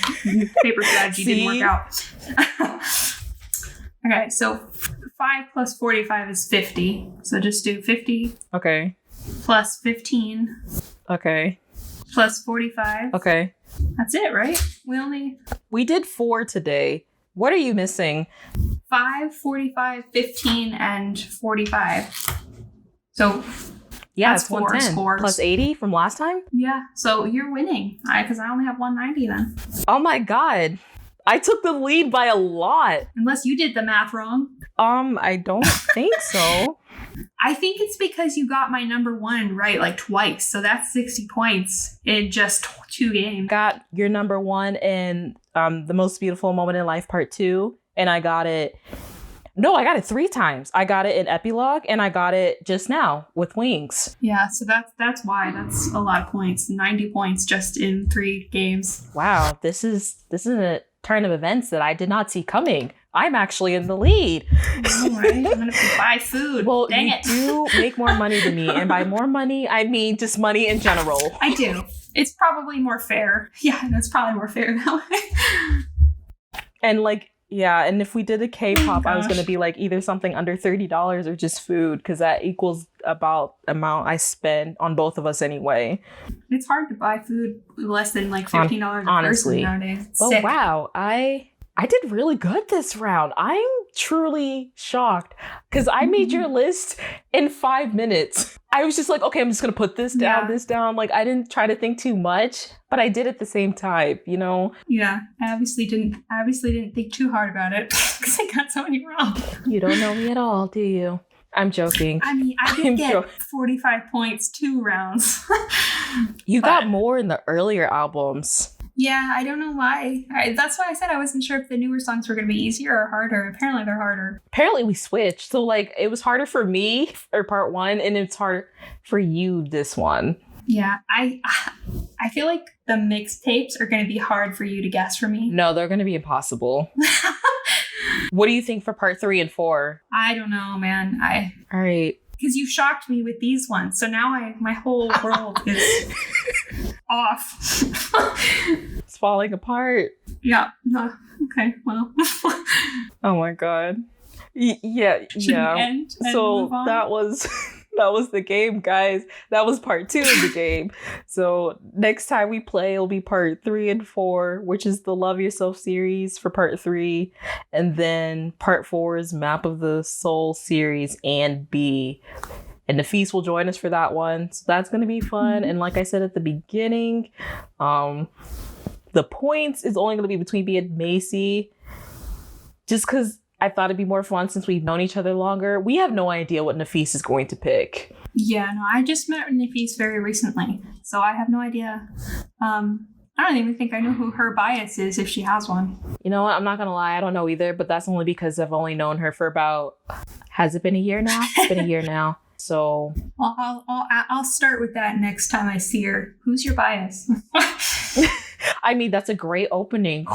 paper strategy didn't work out. Okay, so 5 plus 45 is 50. So just do 50. Okay. Plus 15. Okay. Plus 45. Okay. That's it, right? We did 4 today. What are you missing? 5, 45, 15, and 45. So yeah, that's it's 4 110 scores. plus 80 from last time? Yeah, so you're winning because I only have 190 then. Oh my god. I took the lead by a lot. Unless you did the math wrong. I don't think so. I think it's because you got my number 1 right like twice. So that's 60 points in just 2 games. Got your number 1 in The Most Beautiful Moment in Life Part 2. And I got it 3 times. I got it in Epilogue and I got it just now with Wings. Yeah, so that's why. That's a lot of points. 90 points just in 3 games. Wow, this is a turn of events that I did not see coming. I'm actually in the lead. All right, I'm gonna have to buy food. Well, Dang you it. do make more money than me, and by more money, I mean just money in general. I do. It's probably more fair. Yeah, that's probably more fair that way. And and if we did a K-pop, I was gosh. gonna be like either something under $30 or just food, because that equals about amount I spend on both of us anyway. It's hard to buy food less than like $15 a honestly. person nowadays. It's Oh sick. wow, I did really good this round. I'm truly shocked because I made your list in 5 minutes. I was just like, okay, I'm just gonna put this down, this down. Like I didn't try to think too much, but I did at the same time, you know? Yeah, I obviously didn't think too hard about it because I got so many wrong. You don't know me at all, do you? I'm joking. I mean, I did get 45 points 2 rounds. You got more in the earlier albums. Yeah, I don't know why. That's why I said I wasn't sure if the newer songs were going to be easier or harder. Apparently they're harder. Apparently we switched. So it was harder for me for part 1 and it's harder for you this one. Yeah, I feel like the mixtapes are going to be hard for you to guess for me. No, they're going to be impossible. What do you think for part 3 and 4? I don't know, man. All right. Because you shocked me with these ones. So now my whole world is off. It's falling apart. Yeah. Okay, well. Oh my god. Yeah. Should we end and so move on? that was the game, guys. That was part 2 of the game. So next time we play, it'll be part 3 and 4, which is the Love Yourself series for part 3. And then part 4 is Map of the Soul series and B. And Nafis will join us for that one. So that's going to be fun. And like I said at the beginning, the points is only going to be between me and Macy. Just because I thought it'd be more fun since we've known each other longer. We have no idea what Nafis is going to pick. Yeah, no, I just met Nafis very recently. So I have no idea. I don't even think I know who her bias is if she has one. You know what? I'm not going to lie. I don't know either. But that's only because I've only known her for about... Has it been a year now? It's been a year now. So... Well, I'll start with that next time I see her. Who's your bias? I mean, that's a great opening.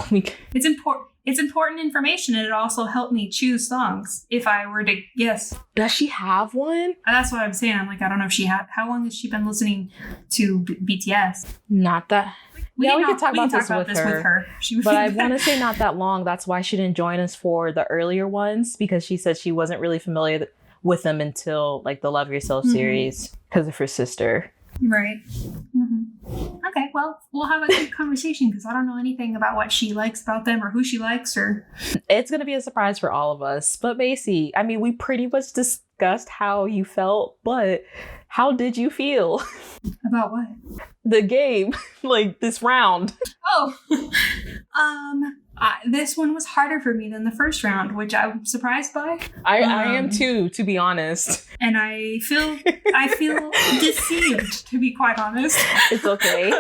It's important. It's important information, and it also helped me choose songs if I were to guess. Does she have one? That's what I'm saying. I'm like, I don't know if she had. How long has she been listening to BTS? Not that. We can talk about this with her. But I want to say not that long. That's why she didn't join us for the earlier ones, because she said she wasn't really familiar with them until like the Love Yourself series because of her sister. Right. Okay, well, we'll have a good conversation because I don't know anything about what she likes about them or who she likes or... It's going to be a surprise for all of us. But Macy, I mean, we pretty much discussed how you felt, but how did you feel? About what? The game, like this round. Oh, this one was harder for me than the first round, which I'm surprised by. I am too, to be honest. And I feel deceived, to be quite honest. It's okay.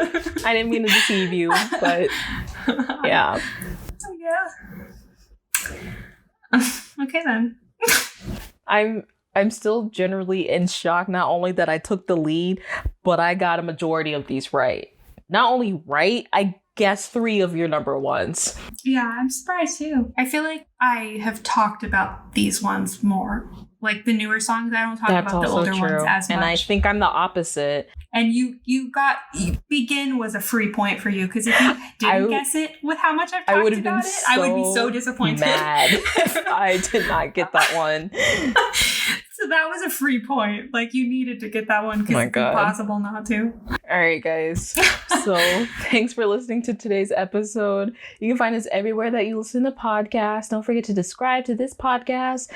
I didn't mean to deceive you, but yeah. Yeah. Okay then. I'm still generally in shock, not only that I took the lead, but I got a majority of these right. Not only right, I guess 3 of your number ones. Yeah, I'm surprised too. I feel like I have talked about these ones more. Like the newer songs, I don't talk about the older ones as much. And I think I'm the opposite. And Begin was a free point for you, because if you didn't guess it with how much I've talked about it, I would be so disappointed. Mad if I did not get that one. So that was a free point. Like, you needed to get that one because it's impossible not to. All right, guys. So thanks for listening to today's episode. You can find us everywhere that you listen to podcasts. Don't forget to subscribe to this podcast.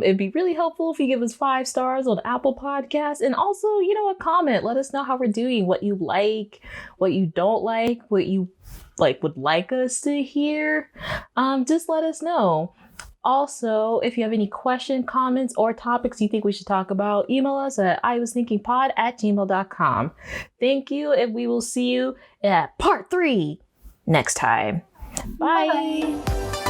It'd be really helpful if you give us 5 stars on Apple Podcasts. And also, a comment. Let us know how we're doing, what you like, what you don't like, what you would like us to hear. Just let us know. Also, if you have any questions, comments, or topics you think we should talk about, email us at iwasthinkingpod@gmail.com. Thank you, and we will see you at part 3 next time. Bye. Bye.